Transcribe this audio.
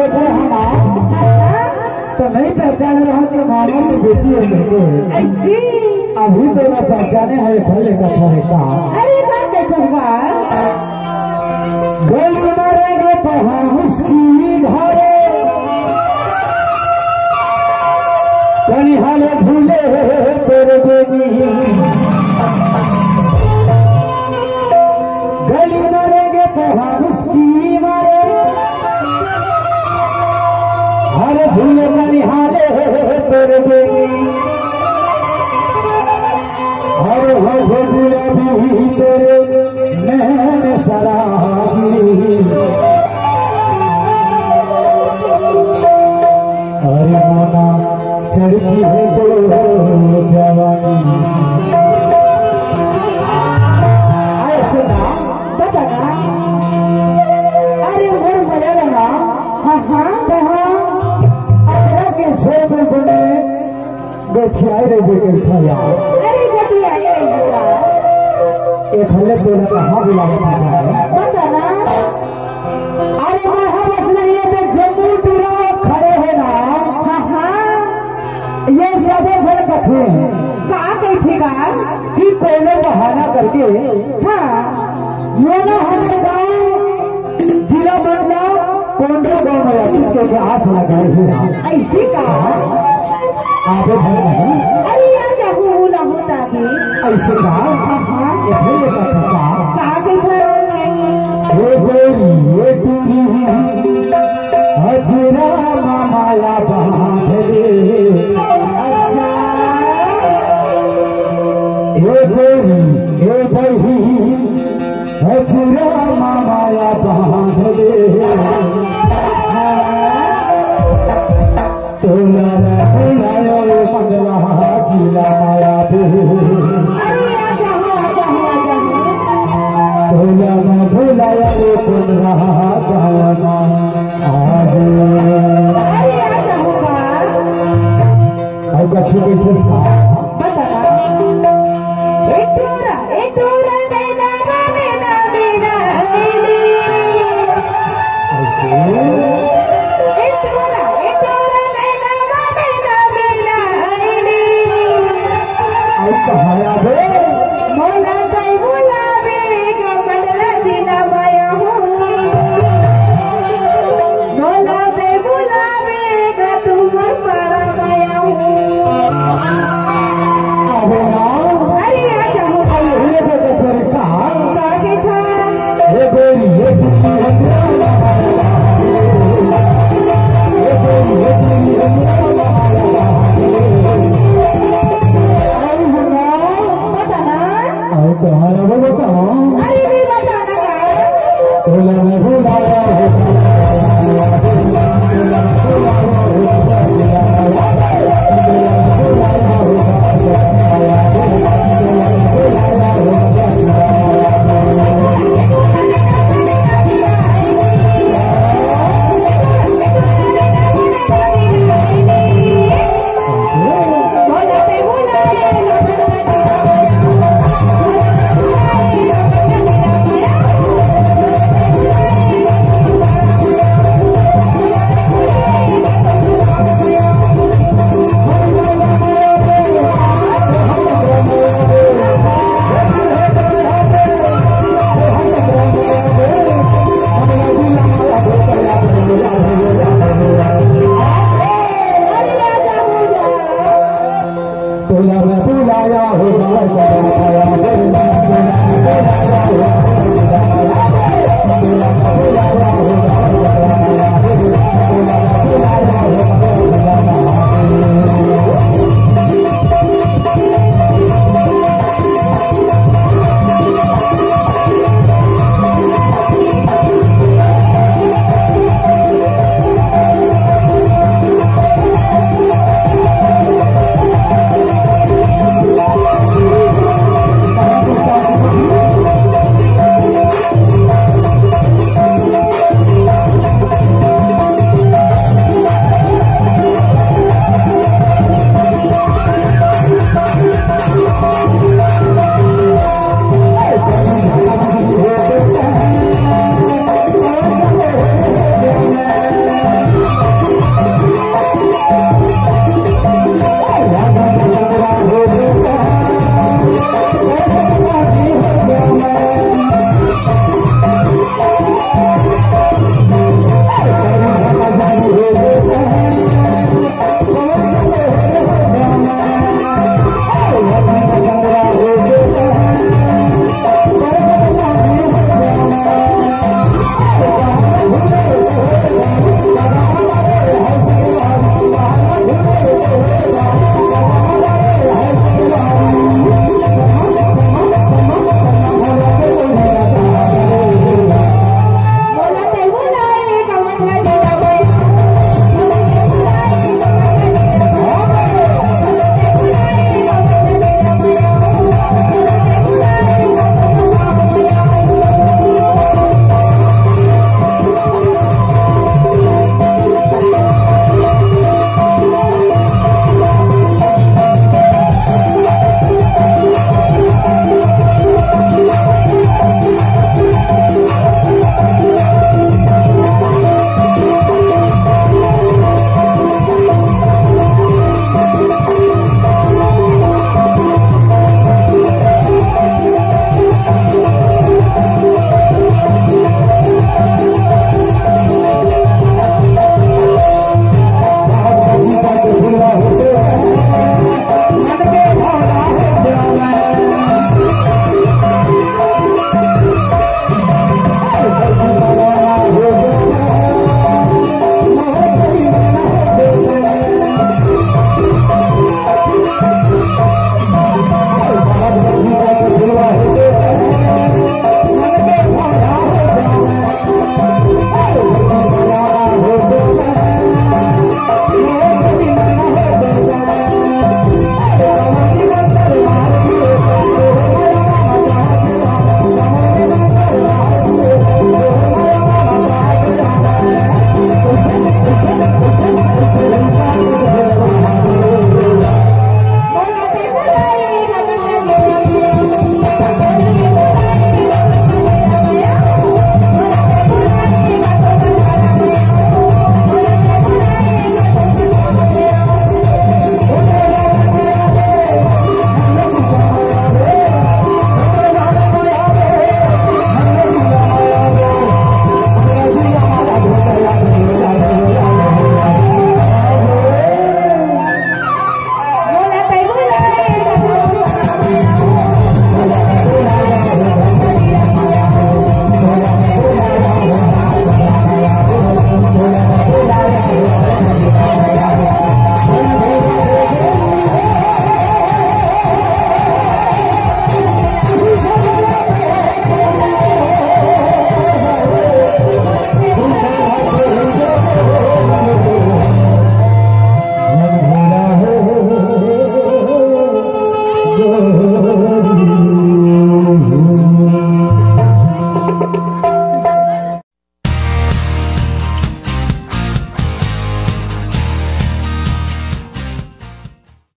देखो हम तो नहीं पहचान रहा कि मामा की बेटी है बेटे ऐसी अभी तो मैं पहचाने है भले का थोड़े का अरे बात देखो गोल मारेंगे तो हम उसकी घरे कहीं हाले झूले तेरे बेबी गली मारेंगे तो हम उसकी मारे हाले झूले कहीं हाले तेरे बेबी हरे हो गुलाबी तेरे नैन शराबी अरे मोना चढ़ती है तो जवानी ऐसे ना बता ना अरे मोर मजा लगा हाँ हाँ अचरा के सोच में बने गठियाई रे बेकर था यार अरे गटी आई एक हल्ले बोला कहाँ बुलाया था बता ना अरे मैं हम असली ये तो जम्मू टूरा खड़े हैं ना हाँ हाँ ये सब जन कथे कहाँ गई थी का कि कोई बहाना करके हाँ ये ना हमारे गाँव जिला मंडला कोंडा गाँव में जिसके के आस लगाए हुए ऐसी का आगे भर नहीं अरे यार क्या बोला होता भी ऐसे का ये भले का था कहाँ गई था ये गोरी ये टूरी हजरा मामाया बांध रे ये गोरी ये बही हजरा मामाया बांध रे तोला बुलायो मंगला जिला माया बे अरे आजा हो तोला बुलाया सुन रहा गाना आगे अरे आजा होगा और कशी बैठे बता ना एक टूरा नैना नैना नैना नैनी एक टूरा नैना नैना नैना नैनी और कहाया बे मोला कई बुलावे गमडला जिना माया हो मोला कई बुलावे ग तुमर पारा माया हो अबे ना अरे आजा हो ये तो तेरे का काके था ये गोरी ये टूरी हजरा ये गोरी ये टूरी हजरा बता ना और कहाया बे बताओ अरे भी बता ना का तोला में बुलाया मोला पे बुलाए गमडला जिना माया हो हो